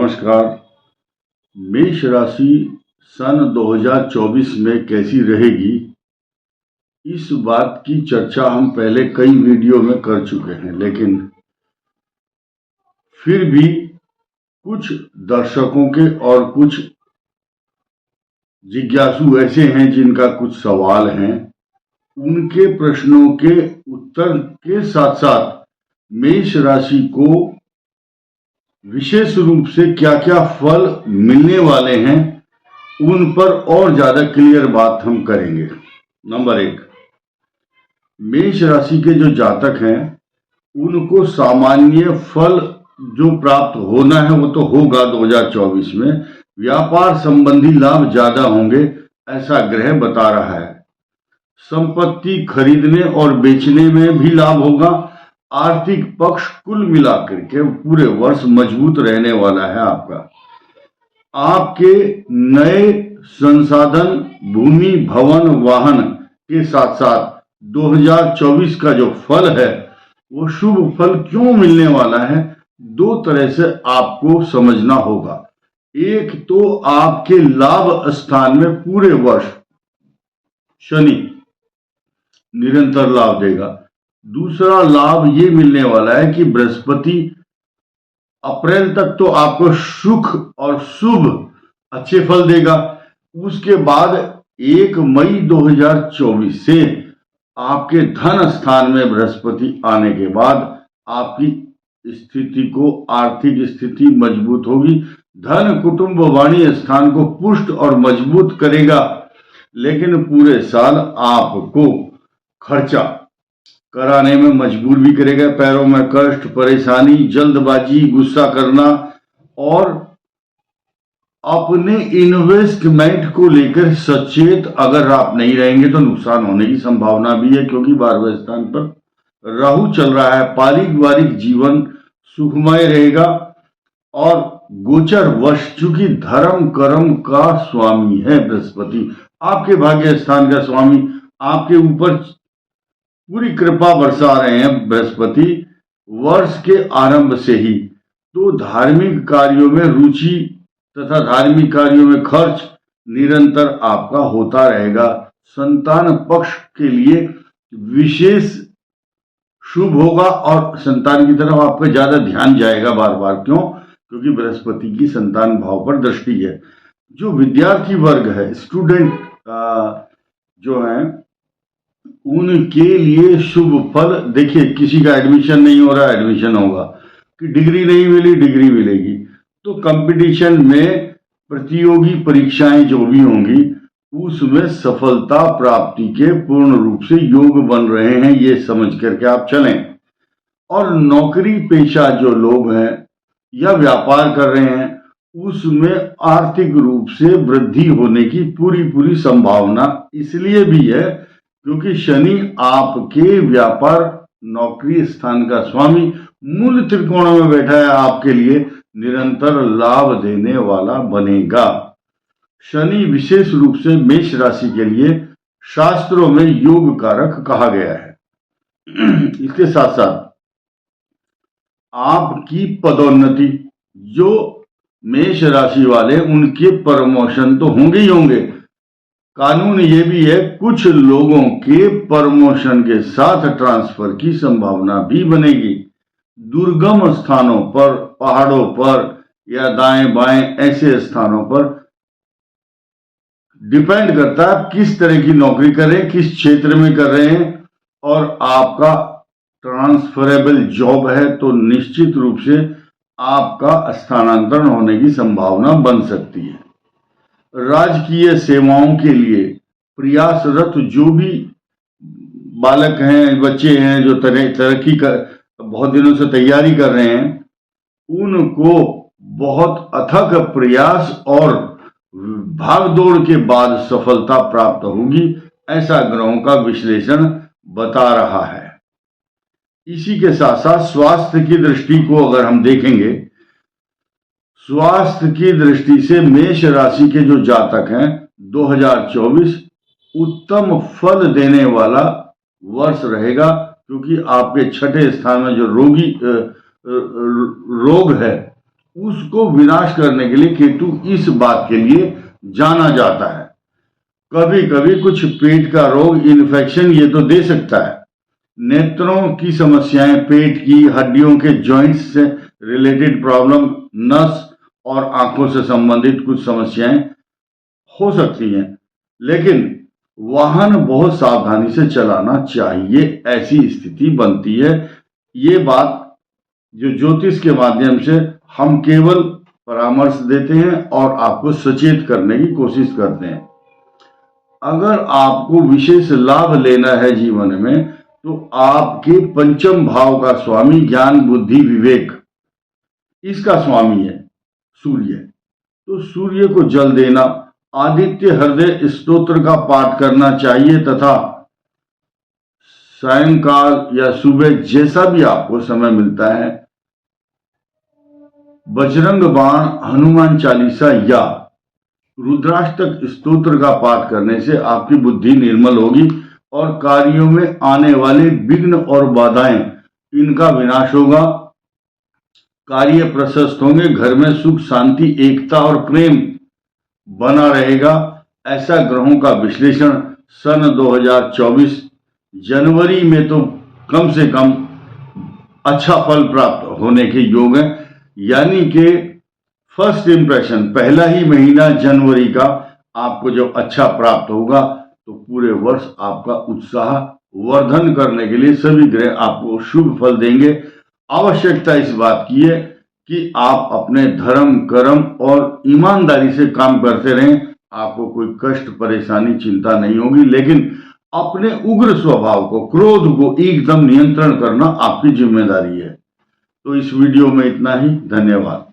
नमस्कार। मेष राशि सन 2024 में कैसी रहेगी, इस बात की चर्चा हम पहले कई वीडियो में कर चुके हैं, लेकिन फिर भी कुछ दर्शकों के और कुछ जिज्ञासु ऐसे हैं जिनका कुछ सवाल हैं। उनके प्रश्नों के उत्तर के साथ साथ मेष राशि को विशेष रूप से क्या क्या फल मिलने वाले हैं, उन पर और ज्यादा क्लियर बात हम करेंगे। नंबर 1, मेष राशि के जो जातक हैं उनको सामान्य फल जो प्राप्त होना है वो तो होगा 2024 में। व्यापार संबंधी लाभ ज्यादा होंगे ऐसा ग्रह बता रहा है। संपत्ति खरीदने और बेचने में भी लाभ होगा। आर्थिक पक्ष कुल मिलाकर के पूरे वर्ष मजबूत रहने वाला है आपका। आपके नए संसाधन, भूमि, भवन, वाहन के साथ साथ 2024 का जो फल है वो शुभ फल क्यों मिलने वाला है, दो तरह से आपको समझना होगा। एक तो आपके लाभ स्थान में पूरे वर्ष शनि निरंतर लाभ देगा। दूसरा लाभ ये मिलने वाला है कि बृहस्पति अप्रैल तक तो आपको सुख और शुभ अच्छे फल देगा। उसके बाद 1 मई 2024 से आपके धन स्थान में बृहस्पति आने के बाद आपकी स्थिति को, आर्थिक स्थिति मजबूत होगी। धन, कुटुंब, वाणी स्थान को पुष्ट और मजबूत करेगा, लेकिन पूरे साल आपको खर्चा कराने में मजबूर भी करेगा। पैरों में कष्ट, परेशानी, जल्दबाजी, गुस्सा करना और अपने इन्वेस्टमेंट को लेकर सचेत अगर आप नहीं रहेंगे तो नुकसान होने की संभावना भी है, क्योंकि 12वें स्थान पर राहु चल रहा है। पारिवारिक जीवन सुखमय रहेगा और गोचर वश, चूंकि धर्म कर्म का स्वामी है बृहस्पति, आपके भाग्य स्थान का स्वामी, आपके ऊपर पूरी कृपा बरसा रहे हैं बृहस्पति वर्ष के आरंभ से ही। तो धार्मिक कार्यों में रुचि तथा धार्मिक कार्यों में खर्च निरंतर आपका होता रहेगा। संतान पक्ष के लिए विशेष शुभ होगा और संतान की तरफ आपका ज्यादा ध्यान जाएगा बार बार। क्यों? क्योंकि बृहस्पति की संतान भाव पर दृष्टि है। जो विद्यार्थी वर्ग है, स्टूडेंट जो है, उनके लिए शुभ फल। देखिए, किसी का एडमिशन नहीं हो रहा, एडमिशन होगा, कि डिग्री नहीं मिली, डिग्री मिलेगी। तो कंपटीशन में प्रतियोगी परीक्षाएं जो भी होंगी उसमें सफलता प्राप्ति के पूर्ण रूप से योग बन रहे हैं, ये समझ करके आप चलें। और नौकरी पेशा जो लोग हैं या व्यापार कर रहे हैं उसमें आर्थिक रूप से वृद्धि होने की पूरी संभावना इसलिए भी है क्योंकि शनि आपके व्यापार नौकरी स्थान का स्वामी मूल त्रिकोणों में बैठा है, आपके लिए निरंतर लाभ देने वाला बनेगा। शनि विशेष रूप से मेष राशि के लिए शास्त्रों में योग कारक कहा गया है। इसके साथ साथ आपकी पदोन्नति, जो मेष राशि वाले उनके प्रमोशन तो होंगे ही होंगे। कानून ये भी है, कुछ लोगों के प्रमोशन के साथ ट्रांसफर की संभावना भी बनेगी। दुर्गम स्थानों पर, पहाड़ों पर या दाएं बाएं ऐसे स्थानों पर डिपेंड करता है आप किस तरह की नौकरी कर रहे हैं, किस क्षेत्र में कर रहे हैं। और आपका ट्रांसफरेबल जॉब है तो निश्चित रूप से आपका स्थानांतरण होने की संभावना बन सकती है। राजकीय सेवाओं के लिए प्रयासरत जो भी बालक हैं, बच्चे हैं जो तरक्की कर बहुत दिनों से तैयारी कर रहे हैं, उनको बहुत अथक प्रयास और भागदौड़ के बाद सफलता प्राप्त होगी, ऐसा ग्रहों का विश्लेषण बता रहा है। इसी के साथ साथ स्वास्थ्य की दृष्टि को अगर हम देखेंगे, स्वास्थ्य की दृष्टि से मेष राशि के जो जातक हैं 2024 उत्तम फल देने वाला वर्ष रहेगा, क्योंकि आपके छठे स्थान में जो रोग है उसको विनाश करने के लिए केतु इस बात के लिए जाना जाता है। कभी कभी कुछ पेट का रोग, इन्फेक्शन ये तो दे सकता है। नेत्रों की समस्याएं, पेट की हड्डियों के जॉइंट्स से रिलेटेड प्रॉब्लम, नस और आंखों से संबंधित कुछ समस्याएं हो सकती हैं, लेकिन वाहन बहुत सावधानी से चलाना चाहिए, ऐसी स्थिति बनती है। ये बात जो ज्योतिष के माध्यम से हम केवल परामर्श देते हैं और आपको सचेत करने की कोशिश करते हैं। अगर आपको विशेष लाभ लेना है जीवन में, तो आपके पंचम भाव का स्वामी ज्ञान, बुद्धि, विवेक, इसका स्वामी है सूर्य। तो सूर्य को जल देना, आदित्य हृदय स्तोत्र का पाठ करना चाहिए तथा सायंकाल या सुबह जैसा भी आपको समय मिलता है, बजरंग बाण, हनुमान चालीसा या रुद्राष्टक स्तोत्र का पाठ करने से आपकी बुद्धि निर्मल होगी और कार्यों में आने वाले विघ्न और बाधाएं, इनका विनाश होगा। कार्य प्रशस्त होंगे, घर में सुख, शांति, एकता और प्रेम बना रहेगा। ऐसा ग्रहों का विश्लेषण सन 2024 जनवरी में तो कम से कम अच्छा फल प्राप्त होने के योग हैं। यानी कि फर्स्ट इंप्रेशन, पहला ही महीना जनवरी का आपको जब अच्छा प्राप्त होगा, तो पूरे वर्ष आपका उत्साह वर्धन करने के लिए सभी ग्रह आपको शुभ फल देंगे। आवश्यकता इस बात की है कि आप अपने धर्म, कर्म और ईमानदारी से काम करते रहें। आपको कोई कष्ट, परेशानी, चिंता नहीं होगी, लेकिन अपने उग्र स्वभाव को, क्रोध को एकदम नियंत्रण करना आपकी जिम्मेदारी है। तो इस वीडियो में इतना ही। धन्यवाद।